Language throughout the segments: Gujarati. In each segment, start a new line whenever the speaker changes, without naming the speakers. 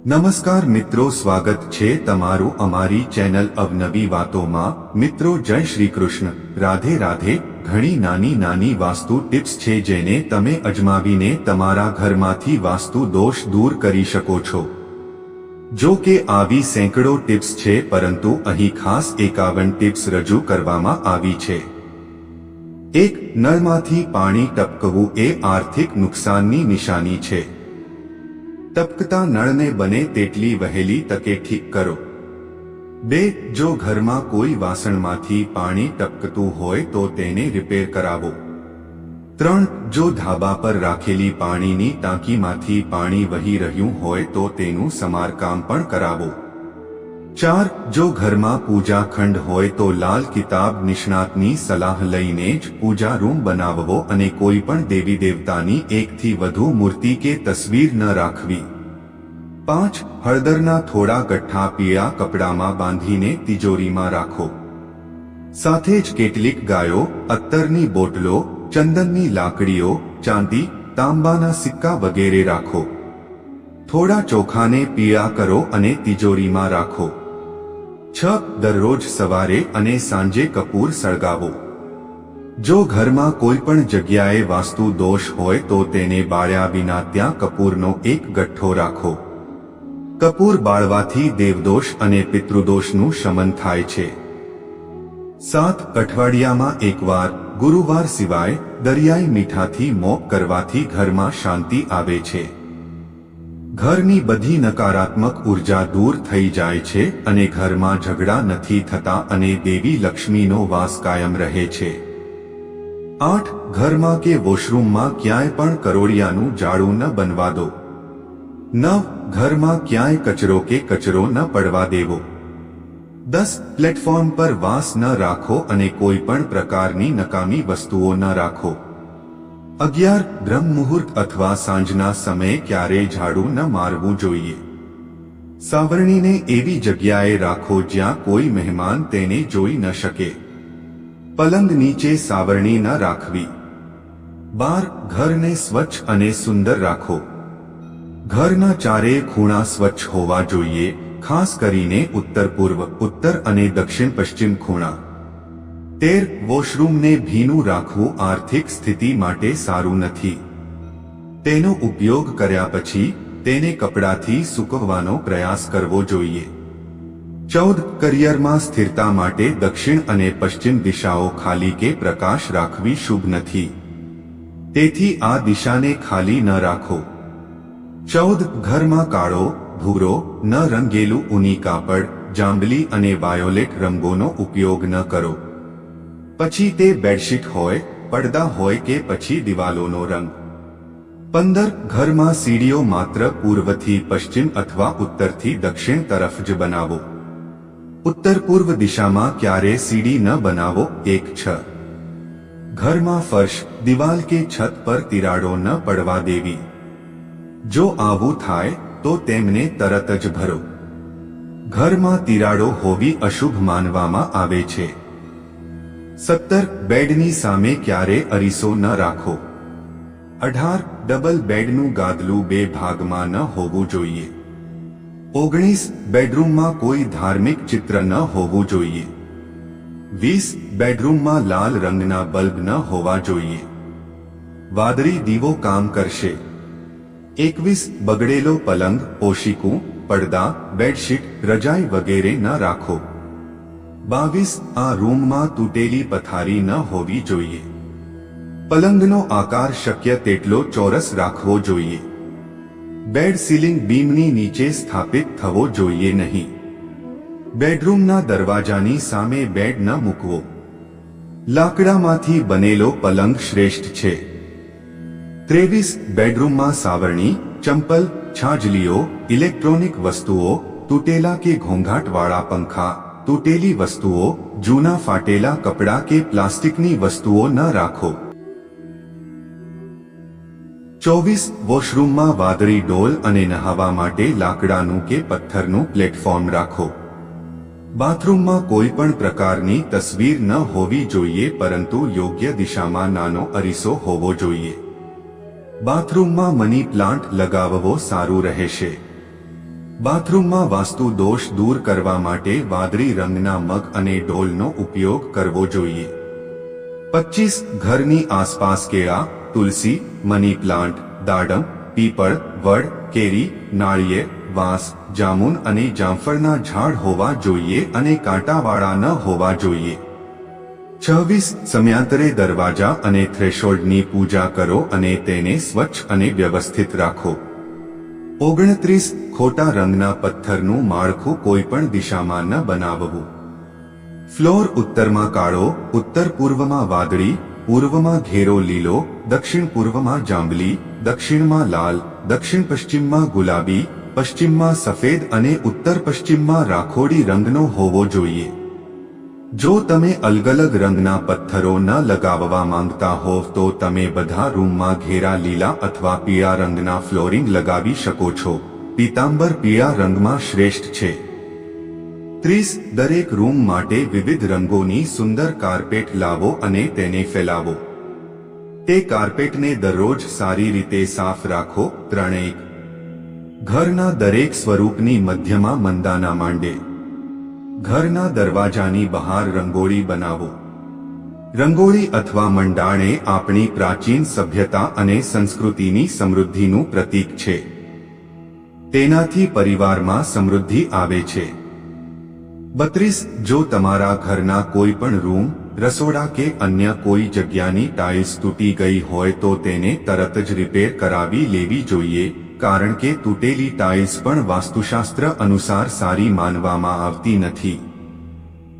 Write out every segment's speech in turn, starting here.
નમસ્કાર મિત્રો, સ્વાગત છે તમારું અમારી ચેનલ અવનવી વાતોમાં। મિત્રો જય શ્રી કૃષ્ણ, રાધે રાધે। ઘણી નાની નાની વાસ્તુ ટિપ્સ છે જેને તમે અજમાવીને તમારા ઘરમાંથી વાસ્તુ દોષ દૂર કરી શકો છો। જો કે આવી સેંકડો ટિપ્સ છે, પરંતુ અહીં ખાસ 51 ટિપ્સ રજૂ કરવામાં આવી છે। 1. નળમાંથી પાણી ટપકવું એ આર્થિક નુકસાનની નિશાની છે। ટપકતા નળને બને તેટલી વહેલી તકે ઠીક કરો। 2. જો ઘરમાં કોઈ વાસણમાંથી પાણી ટપકતું હોય તો તેને રિપેર કરાવો। 3. જો ધાબા પર રાખેલી પાણીની ટાંકીમાંથી પાણી વહી રહ્યું હોય તો તેનું સમારકામ પણ કરાવો। 4. જો ઘરમાં પૂજા ખંડ હોય તો લાલ કિતાબ નિષ્ણાતની સલાહ લઈને જ પૂજા રૂમ બનાવવો અને કોઈ પણ દેવી દેવતાની એકથી વધુ મૂર્તિ કે તસવીર ન રાખવી। 5. હળદરના થોડા ગઠ્ઠા પીળા કપડામાં બાંધીને તિજોરીમાં રાખો। સાથે જ કેટલીક ગાયો, અત્તરની બોટલો, ચંદનની લાકડીઓ, ચાંદી, તાંબાના સિક્કા વગેરે રાખો। થોડા ચોખાને પીળા કરો અને તિજોરીમાં રાખો। 6. દરરોજ સવારે અને સાંજે કપૂર સળગાવો। જો ઘરમાં કોઈ પણ જગ્યાએ વાસ્તુ દોષ હોય તો તેને બાળ્યા વિના ત્યાં કપૂરનો એક ગઠ્ઠો રાખો। કપૂર બાળવાથી દેવદોષ અને પિતૃદોષનું શમન થાય છે। 7. અઠવાડિયામાં એકવાર, ગુરુવાર સિવાય, દરિયાઈ મીઠાથી મોપ કરવાથી ઘરમાં શાંતિ આવે છે। ઘરની બધી નકારાત્મક ઉર્જા દૂર થઈ જાય છે અને ઘરમાં ઝઘડા નથી થતા અને દેવી લક્ષ્મીનો વાસ કાયમ રહે છે। 8. ઘરમાં કે વોશરૂમમાં ક્યાંય પણ કરોળિયાનું જાળું ન બનવા દો। 9. ઘરમાં ક્યાંય કચરો ન પડવા દેવો। 10. પ્લેટફોર્મ પર વાંસ ન રાખો અને કોઈ પણ પ્રકારની નકામી વસ્તુઓ ન રાખો। 11. બ્રહ્મ મુહૂર્ત અથવા સાંજના સમયે ક્યારેય ઝાડુ ન મારવું જોઈએ। સાવરણીને એવી જગ્યાએ રાખો જ્યાં કોઈ મહેમાન તેને જોઈ ન શકે। પલંગ નીચે સાવરણી ન રાખવી। 12. ઘરને સ્વચ્છ અને સુંદર રાખો। ઘરના ચારેય ખૂણા સ્વચ્છ હોવા જોઈએ, ખાસ કરીને ઉત્તર પૂર્વ, ઉત્તર અને દક્ષિણ પશ્ચિમ ખૂણા। 13. વોશરૂમને ભીનું રાખવું આર્થિક સ્થિતિ માટે સારું નથી। તેનો ઉપયોગ કર્યા પછી તેને કપડાથી સૂકવવાનો પ્રયાસ કરવો જોઈએ। 14. કરિયરમાં સ્થિરતા માટે દક્ષિણ અને પશ્ચિમ દિશાઓ ખાલી કે પ્રકાશ રાખવી શુભ નથી, તેથી આ દિશાને ખાલી ન રાખો। 14. ઘરમાં કાળો, ભૂરો, ન રંગેલું ઊની કાપડ, જાંબલી અને વાયોલેટ રંગોનો ઉપયોગ ન કરો, પછી તે બેડશીટ હોય, પડદા હોય કે પછી દિવાલોનો રંગ। 15. ઘરમાં સીડીઓ માત્ર પૂર્વથી પશ્ચિમ અથવા ઉત્તરથી દક્ષિણ તરફ જ બનાવો। ઉત્તર પૂર્વ દિશામાં ક્યારે સીડી ન બનાવો। 1. ઘરમાં ફર્શ, દિવાલ કે છત પર તિરાડો ન પડવા દેવી। જો આવું થાય તો તેમને તરત જ ભરો। ઘરમાં તિરાડો હોવી અશુભ માનવામાં આવે છે। 17. બેડની સામે ક્યારે અરીસો ન રાખો। 18. ડબલ બેડનું ગાદલું બે ભાગમાં ન હોવું જોઈએ। 19. બેડરૂમમાં કોઈ ધાર્મિક ચિત્ર ન હોવું જોઈએ। 20. બેડરૂમમાં લાલ રંગના બલ્બ ન હોવા જોઈએ। વાદળી દીવો કામ કરશે। 21. બગડેલો પલંગ, ઓશિકું, પડદા, બેડશીટ, રજાઈ વગેરે ન રાખો। 22. આ રૂમમાં તૂટેલી પથારી ન હોવી જોઈએ। પલંગનો આકાર શક્ય તેટલો ચોરસ રાખવો જોઈએ। બેડ સીલિંગ બીમની નીચે સ્થાપિત થવો જોઈએ નહીં। બેડરૂમના દરવાજાની સામે બેડ ન મૂકવો। લાકડામાંથી બનેલો પલંગ શ્રેષ્ઠ છે। 23. બેડરૂમમાં સાવરણી, ચંપલ, છાજલીઓ, ઇલેક્ટ્રોનિક વસ્તુઓ, તૂટેલા કે ઘોંઘાટવાળા પંખા, તૂટેલી વસ્તુઓ, જૂના ફાટેલા કપડાં કે પ્લાસ્ટિકની વસ્તુઓ ન રાખો। 24. વોશરૂમમાં વાદળી ડોલ અને નહાવા માટે લાકડાનું કે પથ્થરનું પ્લેટફોર્મ રાખો। બાથરૂમમાં કોઈ પણ પ્રકારની તસવીર ન હોવી જોઈએ, પરંતુ યોગ્ય દિશામાં નાનો અરીસો હોવો જોઈએ। બાથરૂમમાં મની પ્લાન્ટ લગાવવો સારું રહેશે। બાથરૂમમાં વાસ્તુ દોષ દૂર કરવા માટે વાદળી રંગના મગ અને ડોલનો ઉપયોગ કરવો જોઈએ. 25 ઘરની આસપાસ કેળા, તુલસી, મની પ્લાન્ટ, દાડમ, પીપળ, વડ, કેરી, નાળિયેર, વાંસ, જામુન અને જામફળના ઝાડ હોવા જોઈએ અને કાંટાવાળા ન હોવા જોઈએ. 26 સમયાંતરે દરવાજા અને થ્રેશોલ્ડની પૂજા કરો અને તેને સ્વચ્છ અને વ્યવસ્થિત રાખો. 29 ખોટા રંગના પથ્થરનું માળખું કોઈ પણ દિશામાં ન બનાવવું. ફ્લોર ઉત્તરમાં કાળો, ઉત્તર પૂર્વમાં વાદળી, પૂર્વમાં ઘેરો લીલો, દક્ષિણ પૂર્વમાં જાંબલી, દક્ષિણમાં લાલ, દક્ષિણ પશ્ચિમમાં ગુલાબી, પશ્ચિમમાં સફેદ અને ઉત્તર પશ્ચિમમાં રાખોડી રંગનો હોવો જોઈએ. જો તમે અલગ અલગ રંગના પથ્થરો ન લગાવવા માંગતા હોવ તો તમે બધા રૂમમાં ઘેરા લીલા અથવા પીળા રંગના ફ્લોરિંગ લગાવી શકો છો. પીતાંબર પીળા રંગમાં શ્રેષ્ઠ છે. 30 દરેક રૂમ માટે વિવિધ રંગોની સુંદર કાર્પેટ લાવો અને તેને ફેલાવો. તે કાર્પેટને દરરોજ સારી રીતે સાફ રાખો. 3 ઘરના દરેક સ્વરૂપની મધ્યમાં મંદાના માંડે. ઘરના દરવાજાની બહાર રંગોળી બનાવો. રંગોળી અથવા મંડાણે આપણી પ્રાચીન સભ્યતા અને સંસ્કૃતિની સમૃદ્ધિનું પ્રતીક છે. તેનાથી પરિવારમાં સમૃદ્ધિ આવે છે. 32 જો તમારા ઘરના કોઈ પણ રૂમ, રસોડા કે અન્ય કોઈ જગ્યાની ટાઇલ્સ તૂટી ગઈ હોય તો તેને તરત જ રિપેર કરાવી લેવી જોઈએ, કારણ કે તૂટેલી ટાઇલ્સ પણ વાસ્તુશાસ્ત્ર અનુસાર સારી માનવામાં આવતી નથી.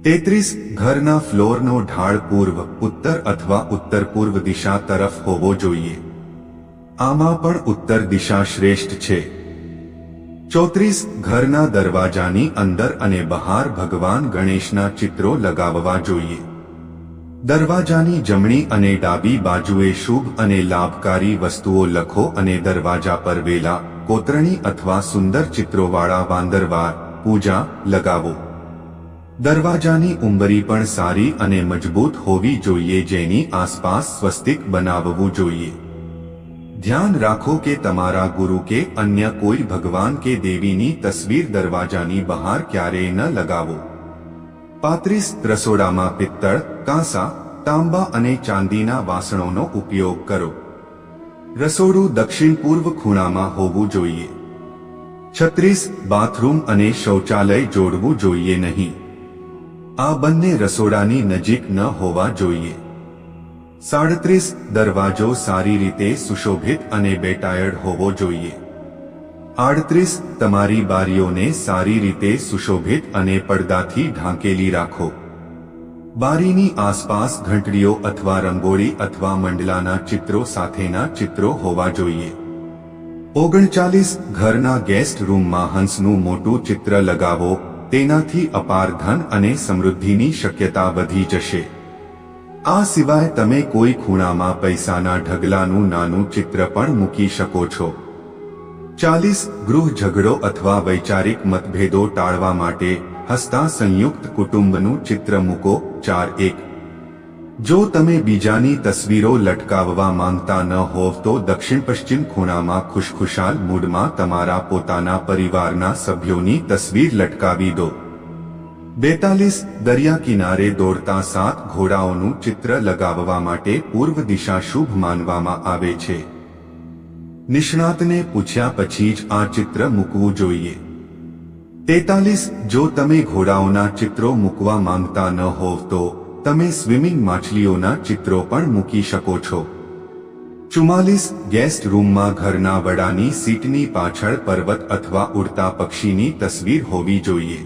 33 ઘરના ફ્લોરનો ઢાળ પૂર્વ, ઉત્તર અથવા ઉત્તર પૂર્વ દિશા તરફ હોવો જોઈએ. આમાં પણ ઉત્તર દિશા શ્રેષ્ઠ છે. 34 ઘરના દરવાજાની અંદર અને બહાર ભગવાન ગણેશના ચિત્રો લગાવવા જોઈએ. દરવાજાની જમણી અને ડાબી બાજુએ શુભ અને લાભકારી વસ્તુઓ લખો અને દરવાજા પર વેલા, કોતરણી અથવા સુંદર ચિત્રોવાળા વાંદરવાર, પૂજા લગાવો. દરવાજાની ઉંબરી પણ સારી અને મજબૂત હોવી જોઈએ જેની આસપાસ સ્વસ્તિક બનાવવું જોઈએ. ધ્યાન રાખો કે તમારા ગુરુ કે અન્ય કોઈ ભગવાન કે દેવીની તસવીર દરવાજાની બહાર ક્યારેય ન લગાવો. 35 રસોડામાં પિત્તળ, કાંસા, તાંબા અને ચાંદીના વાસણોનો ઉપયોગ કરો. રસોડું દક્ષિણ પૂર્વ ખૂણામાં હોવું જોઈએ. 36 બાથરૂમ અને શૌચાલય જોડવું જોઈએ નહીં. આ બંને રસોડાની નજીક ન હોવા જોઈએ. 37 દરવાજો સારી રીતે સુશોભિત અને બેટાયડ હોવો જોઈએ. 38 તમારી બારીઓને સારી રીતે સુશોભિત અને પડદાથી ઢાંકેલી રાખો. બારીની આસપાસ ઘંટડીઓ અથવા રંગોળી અથવા મંડલાના ચિત્રો સાથેના ચિત્રો હોવા જોઈએ. 39 ઘરના ગેસ્ટ રૂમમાં હંસનું મોટું ચિત્ર લગાવો. તેનાથી અપાર ધન અને સમૃદ્ધિની શક્યતા વધી જશે. આ સિવાય તમે કોઈ ખૂણામાં પૈસાના ઢગલાનું નાનું ચિત્ર પણ મૂકી શકો છો. 40 ગૃહ ઝઘડો અથવા વૈચારિક મતભેદો ટાળવા માટે હસતા સંયુક્ત કુટુંબનું ચિત્ર મૂકો. 4 જો તમે બીજાની તસવીરો લટકાવવા માંગતા ન હોવ તો દક્ષિણ પશ્ચિમ ખૂણામાં ખુશખુશાલ મૂડમાં તમારા પોતાના પરિવારના સભ્યોની તસવીર લટકાવી દો. 42 દરિયા કિનારે દોડતા 7 ઘોડાઓનું ચિત્ર લગાવવા માટે પૂર્વ દિશા શુભ માનવામાં આવે છે. નિષ્ણાતને પૂછ્યા પછી જ આ ચિત્ર મૂકવું જોઈએ. 43 જો તમે ઘોડાઓના ચિત્રો મૂકવા માંગતા ન હોવ તો તમે સ્વિમિંગ માછલીઓના ચિત્રો પણ મૂકી શકો છો. 44 ગેસ્ટ રૂમમાં ઘરના વડાની સીટની પાછળ પર્વત અથવા ઉડતા પક્ષીની તસવીર હોવી જોઈએ.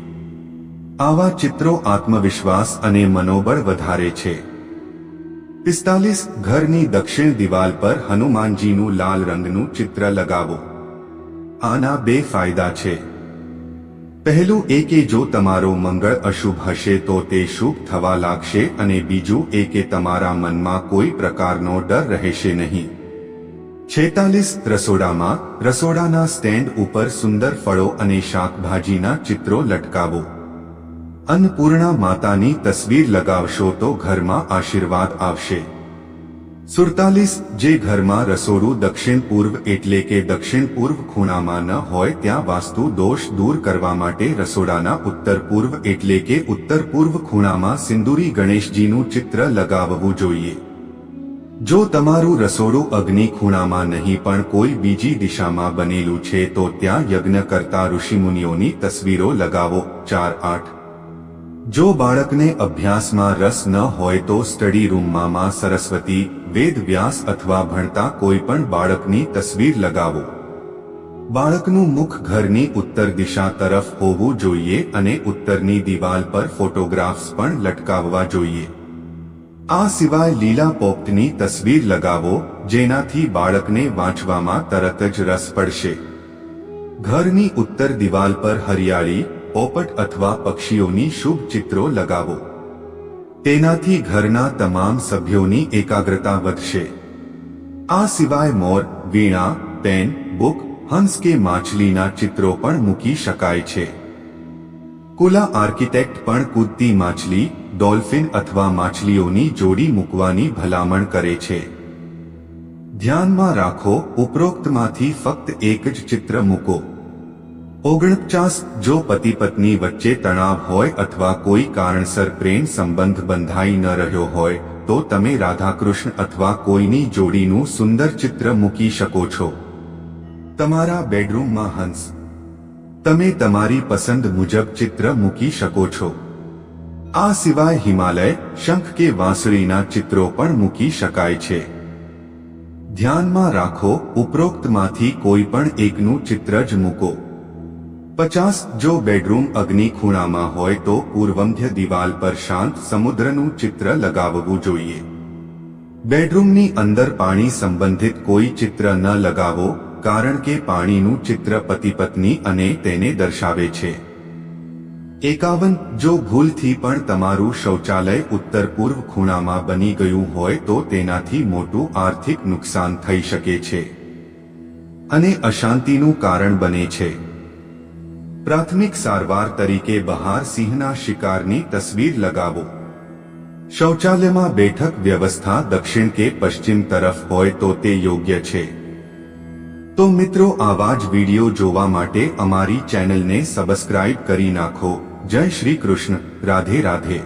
આવા ચિત્રો આત્મવિશ્વાસ અને મનોબળ વધારે છે. 45 ઘરની દક્ષિણ દિવાલ પર હનુમાનજીનું લાલ રંગનું ચિત્ર લગાવો. આના 2 ફાયદા છે. પહેલું એ કે જો તમારો મંગળ અશુભ હશે તો તે શુભ થવા લાગશે અને બીજું એ કે તમારા મનમાં કોઈ પ્રકારનો ડર રહેશે નહીં. 46 રસોડામાં રસોડાના સ્ટેન્ડ ઉપર સુંદર ફળો અને શાકભાજીના ચિત્રો લટકાવો. અન્નપૂર્ણા માતાની તસવીર લગાવશો તો ઘરમાં આશીર્વાદ આવશે. 47 જે ઘરમાં રસોડું દક્ષિણ પૂર્વ એટલે કે દક્ષિણ પૂર્વ ખૂણામાં ન હોય ત્યાં વાસ્તુ દોષ દૂર કરવા માટે રસોડાના ઉત્તર પૂર્વ એટલે કે ઉત્તર પૂર્વ ખૂણામાં સિંદૂરી ગણેશજીનું ચિત્ર લગાવવું જોઈએ. જો તમારું રસોડું અગ્નિ ખૂણામાં નહીં પણ કોઈ બીજી દિશામાં બનેલું છે તો ત્યાં યજ્ઞ કરતા ઋષિમુનિઓની તસવીરો લગાવો. 4-8 જો બાળકને અભ્યાસમાં રસ ન હોય તો સ્ટડી રૂમમાં માં સરસ્વતી, વેદ વ્યાસ અથવા ભણતા કોઈ પણ બાળકની તસવીર લગાવો. બાળકનું મુખ ઘરની ઉત્તર દિશા તરફ હોવું જોઈએ અને ઉત્તરની દિવાલ પર ફોટોગ્રાફ્સ પણ લટકાવવા જોઈએ. આ સિવાય લીલા પોપટની તસવીર લગાવો જેનાથી બાળકને વાંચવામાં તરત જ રસ પડશે. ઘરની ઉત્તર દિવાલ પર હરિયાળી, પોપટ અથવા પક્ષીઓની શુભ ચિત્રો લગાવો. તેનાથી ઘરના તમામ સભ્યોની એકાગ્રતા વધશે. આ સિવાય મોર, વીણા, પેન, બુક, હંસ કે માછલીના ચિત્રો પણ મૂકી શકાય છે. કુલા આર્કિટેક્ટ પણ કૂદતી માછલી, ડોલ્ફિન અથવા માછલીઓની જોડી મૂકવાની ભલામણ કરે છે. ધ્યાનમાં રાખો, ઉપરોક્તમાંથી ફક્ત એક જ ચિત્ર મૂકો. 49 જો પતિ પત્ની વચ્ચે તણાવ હોય અથવા કોઈ કારણસર પ્રેમ સંબંધ બંધાઈ ન રહ્યો હોય તો તમે રાધાકૃષ્ણ અથવા કોઈની જોડીનું સુંદર ચિત્ર મૂકી શકો છો. તમારા બેડરૂમમાં હંસ. તમે તમારી પસંદ મુજબ ચિત્ર મૂકી શકો છો. આ સિવાય હિમાલય, શંખ કે વાંસળીના ચિત્રો પણ મૂકી શકાય છે. ધ્યાનમાં રાખો, ઉપરોક્તમાંથી કોઈ પણ એકનું ચિત્ર જ મૂકો. 50 જો બેડરૂમ અગ્નિ ખૂણામાં હોય તો પૂર્વમધ્ય દિવાલ પર શાંત સમુદ્રનું ચિત્ર લગાવવું જોઈએ. બેડરૂમની અંદર પાણી સંબંધિત કોઈ ચિત્ર ન લગાવો કારણ કે પાણીનું ચિત્ર પતિ પત્ની અને તેને દર્શાવે છે. 51 જો ભૂલથી પણ તમારું શૌચાલય ઉત્તર પૂર્વ ખૂણામાં બની ગયું હોય તો તેનાથી મોટું આર્થિક નુકસાન થઈ શકે છે અને અશાંતિનું કારણ બને છે. પ્રાથમિક સારવાર તરીકે બહાર સિંહના શિકારની તસવીર લગાવો. શૌચાલયમાં બેઠક વ્યવસ્થા દક્ષિણ કે પશ્ચિમ તરફ હોય તો તે યોગ્ય છે. તો મિત્રો, આવા જ વિડીયો જોવા માટે અમારી ચેનલને સબસ્ક્રાઇબ કરી નાખો. જય શ્રી કૃષ્ણ. રાધે રાધે.